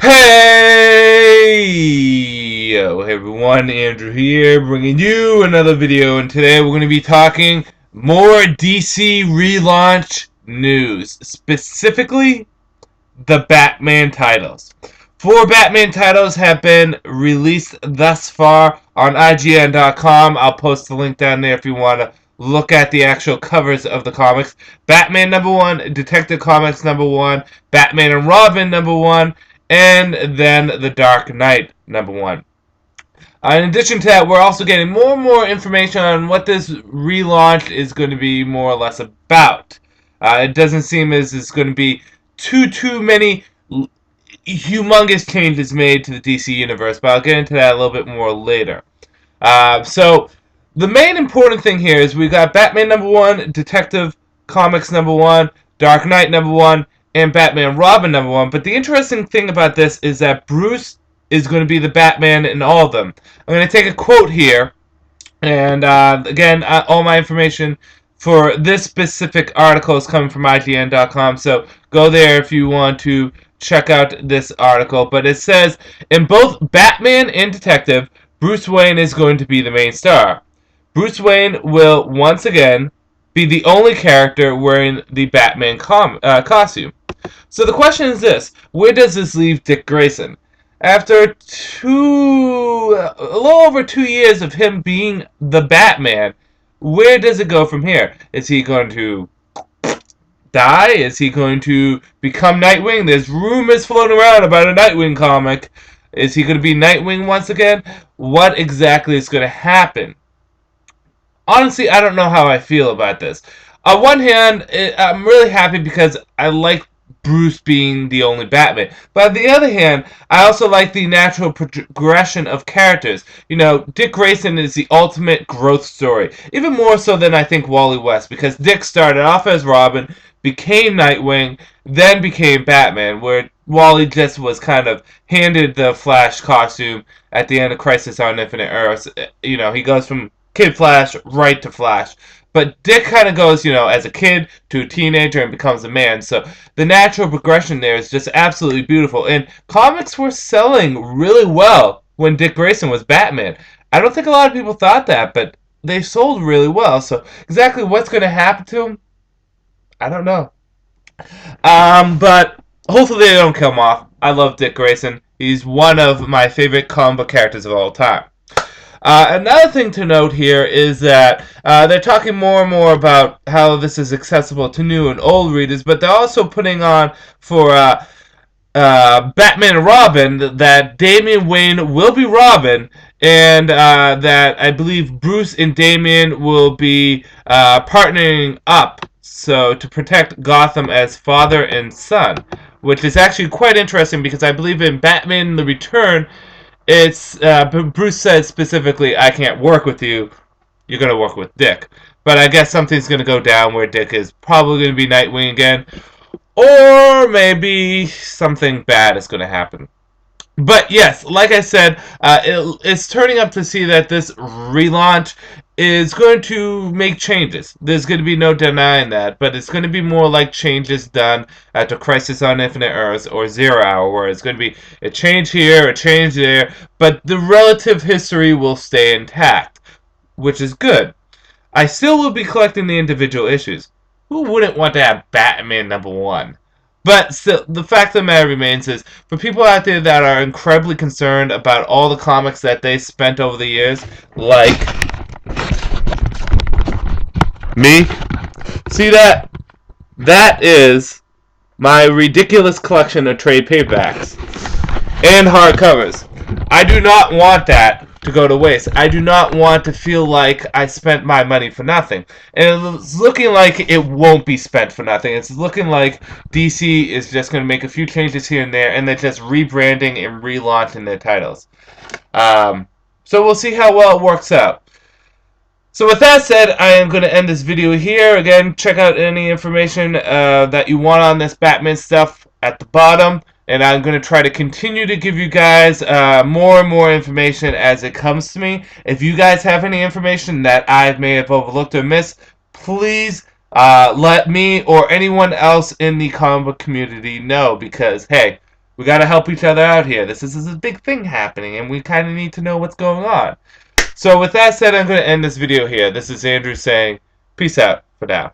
Hey! Yo, hey everyone, Andrew here, bringing you another video, and today we're going to be talking more DC relaunch news, specifically the Batman titles. 4 Batman titles have been released thus far on IGN.com. I'll post the link down there if you want to look at the actual covers of the comics. Batman #1, Detective Comics #1, Batman and Robin #1, and then The Dark Knight #1. In addition to that, we're also getting more and more information on what this relaunch is going to be more or less about. It doesn't seem as it's going to be too many humongous changes made to the DC universe, but I'll get into that a little bit more later. So the main important thing here is we got Batman #1, Detective Comics #1, Dark Knight #1, and Batman Robin #1. But the interesting thing about this is that Bruce is going to be the Batman in all of them. I'm going to take a quote here, and again, all my information for this specific article is coming from IGN.com, so go there if you want to check out this article. But it says, in both Batman and Detective, Bruce Wayne is going to be the main star. Bruce Wayne will once again be the only character wearing the Batman costume. So the question is this: where does this leave Dick Grayson? After a little over 2 years of him being the Batman, where does it go from here? Is he going to die? Is he going to become Nightwing? There's rumors floating around about a Nightwing comic. Is he going to be Nightwing once again? What exactly is going to happen? Honestly, I don't know how I feel about this. On one hand, I'm really happy because I like Bruce being the only Batman. But on the other hand, I also like the natural progression of characters. You know, Dick Grayson is the ultimate growth story. Even more so than I think Wally West, because Dick started off as Robin, became Nightwing, then became Batman, where Wally just was kind of handed the Flash costume at the end of Crisis on Infinite Earths. You know, he goes from Kid Flash right to Flash. But Dick kind of goes, you know, as a kid to a teenager and becomes a man. So the natural progression there is just absolutely beautiful. And comics were selling really well when Dick Grayson was Batman. I don't think a lot of people thought that, but they sold really well. So exactly what's going to happen to him, I don't know. But hopefully they don't kill him off. I love Dick Grayson. He's one of my favorite comic book characters of all time. Another thing to note here is that they're talking more and more about how this is accessible to new and old readers, but they're also putting on for Batman and Robin that Damian Wayne will be Robin, and that I believe Bruce and Damian will be partnering up so to protect Gotham as father and son, which is actually quite interesting because I believe in Batman The Return, it's Bruce said specifically, "I can't work with you. You're gonna work with Dick." But I guess something's gonna go down where Dick is probably gonna be Nightwing again, or maybe something bad is gonna happen. But yes, like I said, it's turning up to see that this relaunch is going to make changes. There's going to be no denying that, but it's going to be more like changes done at the Crisis on Infinite Earths or Zero Hour, where it's going to be a change here, a change there, but the relative history will stay intact, which is good. I still will be collecting the individual issues. Who wouldn't want to have Batman #1? But still, the fact of the matter remains is, for people out there that are incredibly concerned about all the comics that they spent over the years, like me, see that? That is my ridiculous collection of trade paperbacks and hardcovers. I do not want that to go to waste. I do not want to feel like I spent my money for nothing. And it's looking like it won't be spent for nothing. It's looking like DC is just going to make a few changes here and there, and they're just rebranding and relaunching their titles. So we'll see how well it works out. So with that said, I am going to end this video here. Again, check out any information that you want on this Batman stuff at the bottom. And I'm going to try to continue to give you guys more and more information as it comes to me. If you guys have any information that I may have overlooked or missed, please let me or anyone else in the comic book community know. Because, hey, We got to help each other out here. This is a big thing happening, and we kind of need to know what's going on. So with that said, I'm going to end this video here. This is Andrew saying, peace out for now.